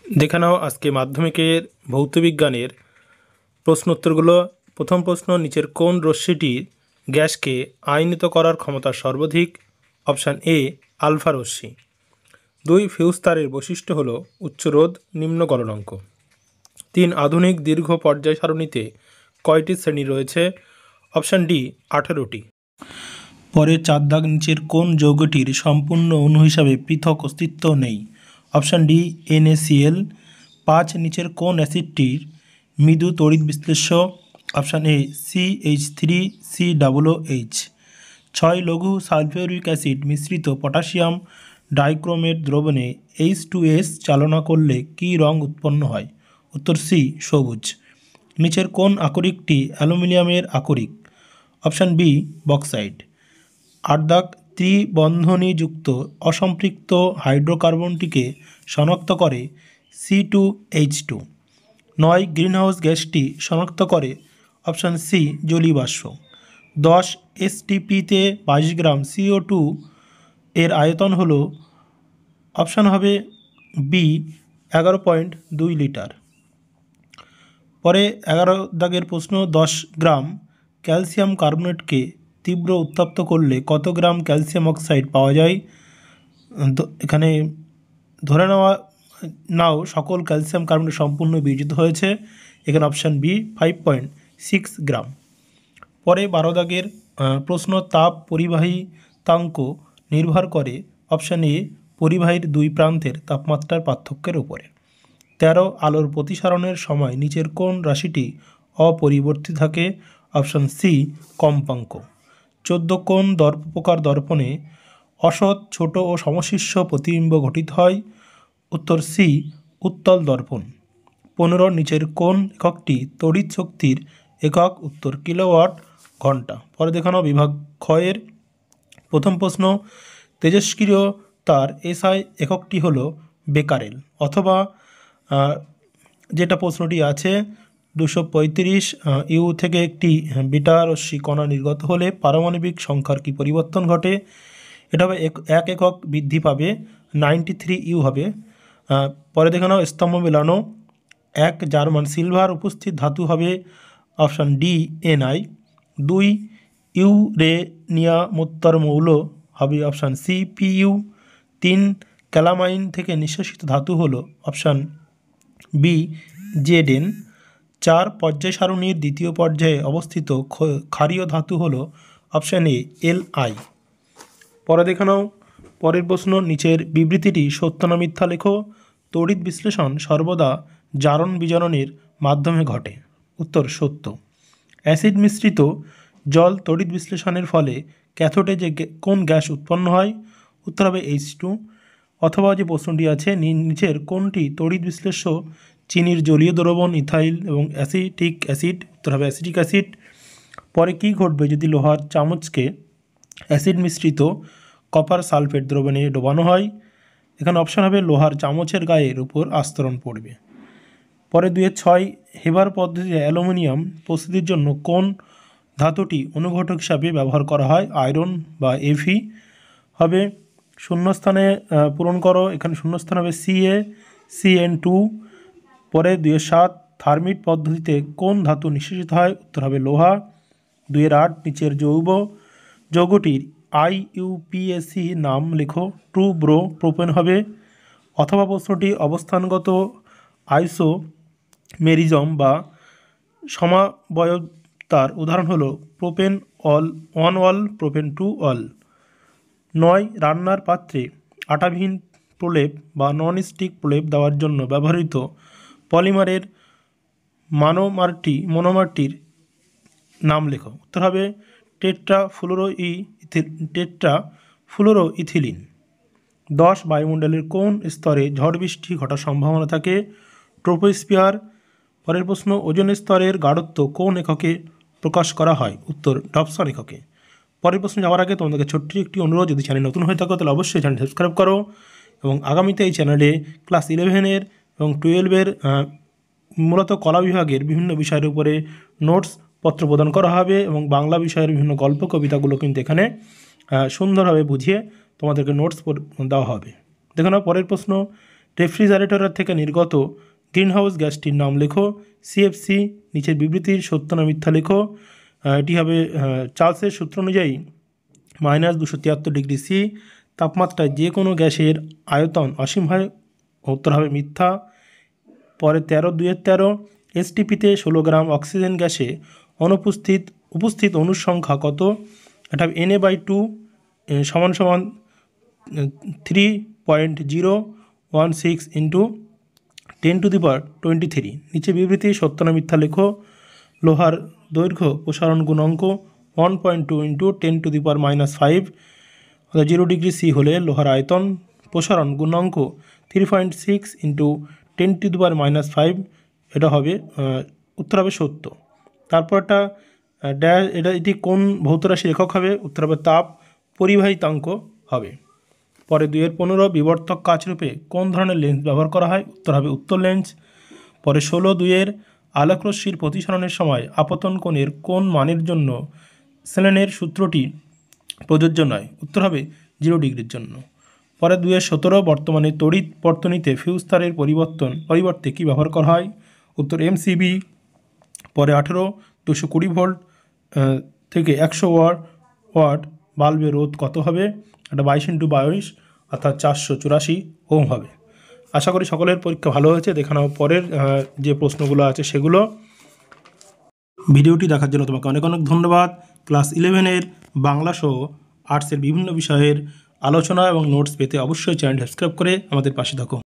দেখে নাও আজকে মাধ্যমিকের ভৌতবিজ্ঞানের প্রশ্নোত্তরগুলো। প্রথম প্রশ্ন, নিচের কোন রশ্মিটি গ্যাসকে আয়নিত করার ক্ষমতা সর্বাধিক? অপশান এ আলফা রশ্মি। 2, ফিউজ তারের বৈশিষ্ট্য হল উচ্চ রোধ, নিম্ন গলনাঙ্ক। 3, আধুনিক দীর্ঘ পর্যায় সারণীতে কয়টি শ্রেণী রয়েছে? অপশান ডি 18টি। পরে 4 দাগ, নিচের কোন যৌগটির সম্পূর্ণ অণু হিসাবে পৃথক অস্তিত্ব নেই? Option D NaCl। 5, নিচের কোন অ্যাসিডটির মৃদু তড়িৎ বিশ্লেষ্য? Option A CH3COOH। 6, লঘু সালফিউরিক অ্যাসিড মিশ্রিত পটাশিয়াম ডাইক্রোমেট দ্রবণে H2S চালনা করলে কী রং উৎপন্ন হয়? উত্তর সি সবুজ। নিচের কোন আকরিকটি অ্যালুমিনিয়ামের আকরিক? Option B bauxite. 8 দাগ, ত্রিবন্ধনীযুক্ত অসম্পৃক্ত হাইড্রোকার্বনটিকে শনাক্ত করে C2H2। 9, গ্রিনহাউস গ্যাসটি শনাক্ত করে? অপশান সি জলীয় বাষ্প। 10, STPতে 22 গ্রাম CO2 এর আয়তন হলো? অপশান হবে বি 11.2 লিটার। পরে 11 দাগের প্রশ্ন, 10 গ্রাম ক্যালসিয়াম কার্বনেটকে তীব্র উত্তপ্ত করলে কত গ্রাম ক্যালসিয়াম অক্সাইড পাওয়া যায়? এখানে ধরে নাও সকল ক্যালসিয়াম কার্বনেট সম্পূর্ণ বিয়োজিত হয়েছে। এখানে অপশান বি 5.6 গ্রাম। পরে 12 দাগের প্রশ্ন, তাপ পরিবাহিতাঙ্ক নির্ভর করে? অপশান এ পরিবাহীর 2 প্রান্তের তাপমাত্রার পার্থক্যের উপরে। 13, আলোর প্রতিসারণের সময় নিচের কোন রাশিটি অপরিবর্তিত থাকে? অপশান সি কম্পাঙ্ক। 14, কোন প্রকার দর্পণে অসৎ, ছোট ও সমশীর্ষ প্রতিবিম্ব গঠিত হয়? উত্তর সি উত্তল দর্পণ। 15, নিচের কোন এককটি তড়িৎ শক্তির একক? উত্তর কিলোওয়াট ঘন্টা। পরে দেখানো বিভাগ ক্ষয়ের প্রথম প্রশ্ন, তেজস্ক্রিয়তার SI এককটি হলো বেকারেল, অথবা যেটা প্রশ্নটি আছে 235 ইউ থেকে একটি বিটা রশ্মি কণা নির্গত হলে পারমাণবিক সংখ্যার কি পরিবর্তন ঘটে? এটা হবে 1 একক বৃদ্ধি পাবে, 93 ইউ হবে। পরে দেখে নাও স্তম্ভ মেলানো 1 জার্মান সিলভার উপস্থিত ধাতু হবে? Option D Ni। 2, ইউরেনিয়ামোত্তর মৌল হবে? Option C Pu। 3, ক্যালামাইন থেকে নিঃশেষিত ধাতু হলো? Option B Zn। 4, পর্যায় সারণীর দ্বিতীয় পর্যায়ে অবস্থিত ক্ষারীয় ধাতু হলো? Option A Li। পরে দেখে নাও পরের প্রশ্ন, নিচের বিবৃতিটি সত্য না মিথ্যা লেখো। তড়িৎ বিশ্লেষণ সর্বদা জারণ বিজারণের মাধ্যমে ঘটে। উত্তর সত্য। অ্যাসিড মিশ্রিত জল তড়িৎ বিশ্লেষণের ফলে ক্যাথোডে যে কোন গ্যাস উৎপন্ন হয়? উত্তর হবে H2। অথবা যে প্রশ্নটি আছে, নিচের কোনটি তড়িৎ বিশ্লেষ্য চিনির জলীয় দ্রবণ ইথাইল এবং অ্যাসিটিক অ্যাসিড? উত্তর হবে অ্যাসিটিক অ্যাসিড। পরে কি ঘটবে যদি লোহার চামচকে অ্যাসিড মিশ্রিত কপার সালফেট দ্রবণে ডোবানো হয়? এখানে অপশান হবে লোহার চামচের গায়ের উপর আস্তরণ পড়বে। পরে 2-6, হেবার পদ্ধতিতে অ্যালুমিনিয়াম প্রস্তুতির জন্য কোন ধাতুটি অনুঘটক হিসাবে ব্যবহার করা হয়? আয়রন বা Fe হবে। শূন্যস্থানে পূরণ করো, এখানে শূন্যস্থান হবে CaCN2। পরে 2-7, থার্মিট পদ্ধতিতে কোন ধাতু নিঃশেষিত হয়? উত্তর হবে লোহা। 2-8, নিচের যৌগটির IUPAC নাম লেখো। ট্রু ব্রো প্রোপেন হবে। অথবা প্রশ্নটি অবস্থানগত আইসোমেরিজম বা সমাবয়বতার উদাহরণ হলো প্রোপেন 1 অল, প্রোপেন 2 অল। 9, রান্নার পাত্রে আটাবিহীন প্রলেপ বা নন স্টিক প্রলেপ দেওয়ার জন্য ব্যবহৃত পলিমারের মনোমারটির নাম লেখো। উত্তর হবে টেট্রাফ্লুরোইথিলিন। 10, বায়ুমণ্ডলের কোন স্তরে ঝড় বৃষ্টি ঘটার সম্ভাবনা থাকে? ট্রোপোস্ফিয়ার। পরের প্রশ্ন, ওজোন স্তরের গাঢ়ত্ব কোন এককে প্রকাশ করা হয়? উত্তর ডবসন এককে। পরের প্রশ্ন যাওয়ার আগে তোমাদেরকে ছোট্ট একটি অনুরোধ, যদি চ্যানেল নতুন হয়ে থাকো তাহলে অবশ্যই চ্যানেল সাবস্ক্রাইব করো, এবং আগামীতে এই চ্যানেলে ক্লাস 11 এবং 12 মূলত কলা বিভাগের বিভিন্ন বিষয়ের উপরে নোটস পত্র প্রদান করা হবে, এবং বাংলা বিষয়ের বিভিন্ন গল্প কবিতাগুলো কিন্তু এখানে সুন্দরভাবে বুঝিয়ে তোমাদেরকে নোটস দেওয়া হবে। দেখো না পরের প্রশ্ন, রেফ্রিজারেটরের থেকে নির্গত গ্রিনহাউস গ্যাসটির নাম লেখো। সিএফসি নিচের বিবৃতির সত্য না মিথ্যা লেখো। এটি হবে চার্লসের সূত্র অনুযায়ী -273 ডিগ্রি সি। তাপমাত্রায় যে কোনো গ্যাসের আয়তন অসীম হয়, উত্তর হবে মিথ্যা। পরে 13/2-13 এসটিপিতে 16 গ্রাম অক্সিজেন গ্যাসে উপস্থিত অণুর সংখ্যা কত? এটা হবে Na/2 সমান সমান 3.016 ইন্টু 10⁻23। নিচে বিবৃতি সত্য না মিথ্যা লেখো। লোহার দৈর্ঘ্য প্রসারণ গুণাঙ্ক 1.2 ইন্টু 10⁻⁻5, অর্থাৎ 0 ডিগ্রি সি হলে লোহার আয়তন প্রসারণ গুণাঙ্ক 3.6 ইন্টু 10⁻⁻5, এটা হবে উত্তর হবে সত্য। তারপরটা এটি কোন ভৌত রাশির একক হবে? উত্তর হবে তাপ পরিবাহিতাঙ্ক হবে। পরে 2-15 বিবর্তক কাচরূপে কোন ধরনের লেন্স ব্যবহার করা হয়? উত্তর হবে উত্তল লেন্স। পরে 16-2 আলোকরশ্মির প্রতিসরণের সময় আপতন কোণের কোন মানের জন্য স্নেলের সূত্রটি প্রযোজ্য নয়? উত্তর হবে 0 ডিগ্রির জন্য। পরে 2-17 বর্তমানে তড়িৎ বর্তনীতে ফিউজ তারের পরিবর্তে কী ব্যবহার করা হয়? উত্তর এমসিবি। পরে 18 220 ভোল্ট থেকে 100 ওয়াট বাল্বের রোধ কত হবে? এটা 22 × 22 অর্থাৎ 484 ওহম হবে। আশা করি সকলের পরীক্ষা ভালো হয়েছে। দেখে নাও পরের যে প্রশ্নগুলো আছে সেগুলো। ভিডিওটি দেখার জন্য তোমাকে অনেক অনেক ধন্যবাদ। ক্লাস 11-এর বাংলা সহ আর্টসের বিভিন্ন বিষয়ের আলোচনা এবং নোটস পেতে অবশ্যই চ্যানেল সাবস্ক্রাইব করে আমাদের পাশে থাকো।